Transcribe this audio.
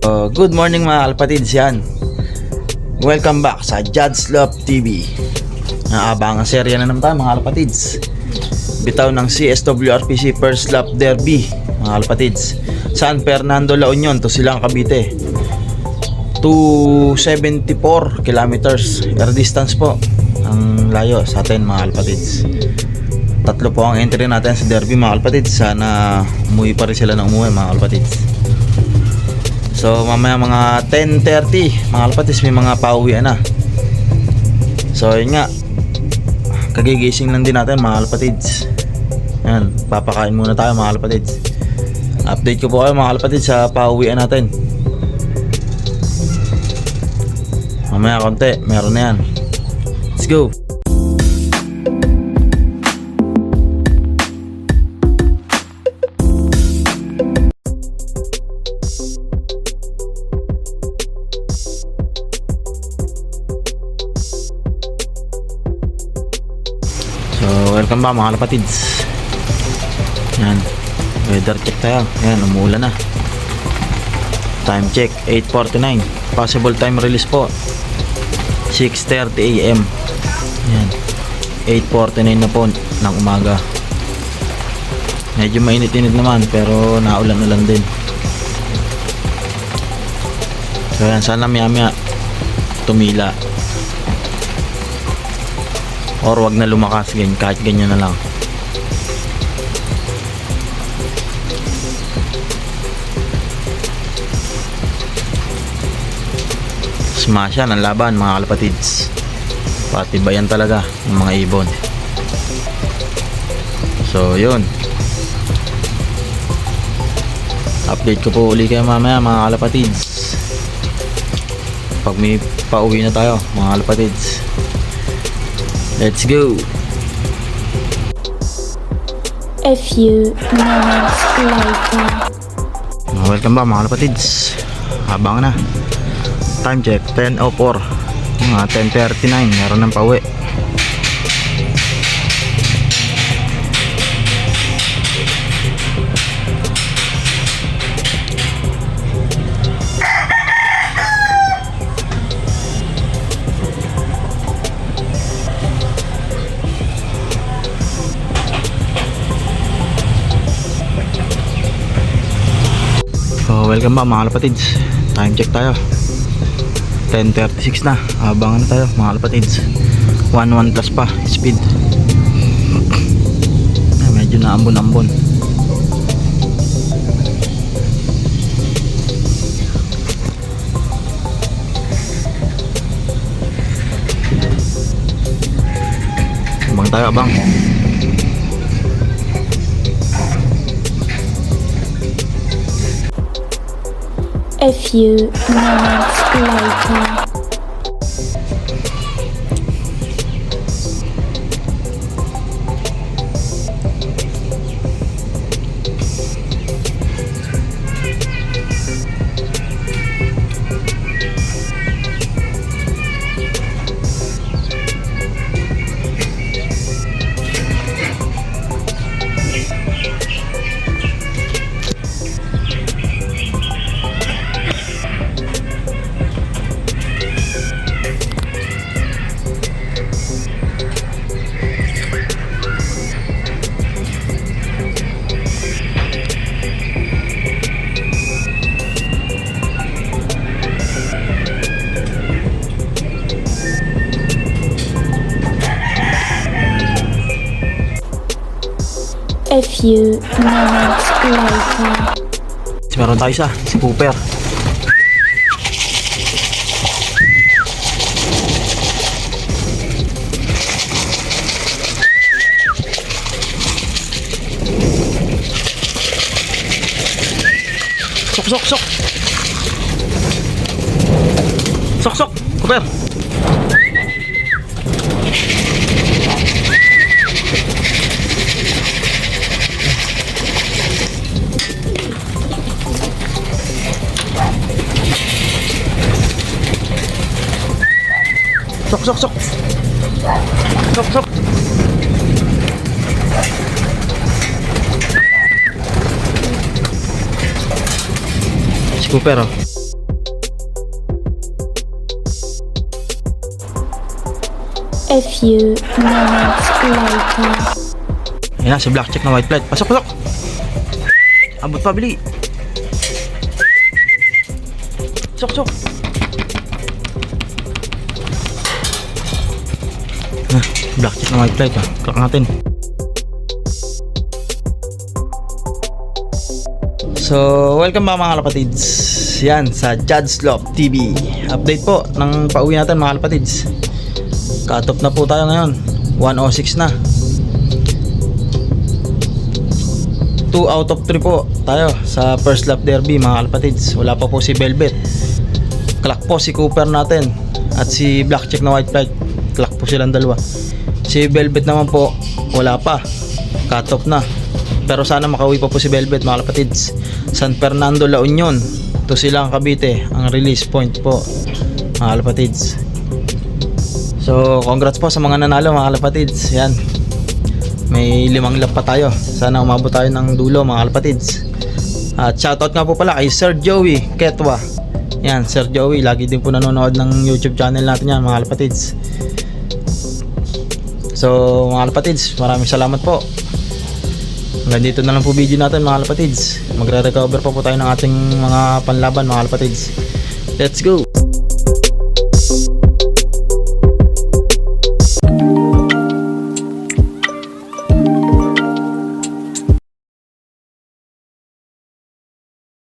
Good morning mga kalpatids yan. Welcome back sa Judge Love TV. Naabangang serya na naman tayo mga kalpatids. Bitaw ng CSWRPC First Lap Derby mga kalpatids. San Fernando, La Union to Silang Cavite. 274 kilometers air distance po ang layo sa atin mga kalpatids. Tatlo po ang entry natin sa derby mga kalpatids. Sana umuwi pa rin sila ng umuwi mga kalpatids. So mamaya mga 10:30 mga kalpatids may mga pauwian na. So yun nga, kagigising lang din natin mga kalpatids. Yan, papakain muna tayo mga kalpatids. Update ko po kayo mga kalpatids sa pauwian natin. Mamaya konti, meron na yan. Let's go. So welcome ba mga kalapatids. Yan, weather check tayo. Yan, umuulan na. Time check 8:49. Possible time release po 6:30 AM. Yan, 8:49 na po ng umaga. Medyo mainit-init naman pero naulan-ulan din. So yan, sana maya-maya tumila or wag na lumakas, ganyan, kahit ganyan na lang. Smash yan ang laban mga kalapatids. Patibayan talaga ng mga ibon. So yun, update ko po uli kayo mamaya mga kalapatids pag may pauwi na tayo mga kalapatids. Let's go. A few moments later. Welcome ba mga kalapatids. Habang na. Time check 10:04. Mga 10:39 meron ng pauwi. So welcome ba mga kalapatids. Time check tayo 10:36 na. Abangan na tayo mga kalapatids. 11 plus pa speed. Medyo naambon-ambon. Abang tayo abang. A few moments later. A few moments later. Meron tayo isa, si Cooper. Sok. Sok, Cooper. Sok. Si Cooper oh. A few moments later. Ayan na, si Blackjack na white flight. Pasok, pasok! Abot pa, bili! Pasok, pasok! Blackjack na white flight. Clock natin. So, welcome ba mga kalapatids? Yan, sa Judge Love TV. Update po ng pauwi natin mga kalapatids. Cut off na po tayo ngayon. 1:06 na. 2 out of 3 po tayo sa first lap derby mga kalapatids. Wala pa po si Velvet. Clock po si Cooper natin at si Blackjack na white flight. Clock po silang dalawa. Si Velvet naman po wala pa. Cut off na. Pero sana makauwi pa po si Velvet mga kalapatids. San Fernando, La Union to Silang, Cavite ang release point po mga kalapatids. So congrats po sa mga nanalo mga kalapatids. Yan, may 5 lap pa tayo. Sana umabot tayo ng dulo mga kalapatids. At shoutout nga po pala kay Sir Joey Ketwa. Yan, Sir Joey, lagi din po nanonood ng YouTube channel natin yan mga kalapatids. So mga kalapatids, maraming salamat po. Hanggang dito na lang po video natin mga kalapatids. Magre-recover pa po tayo ng ating mga panlaban mga kalapatids. Let's go!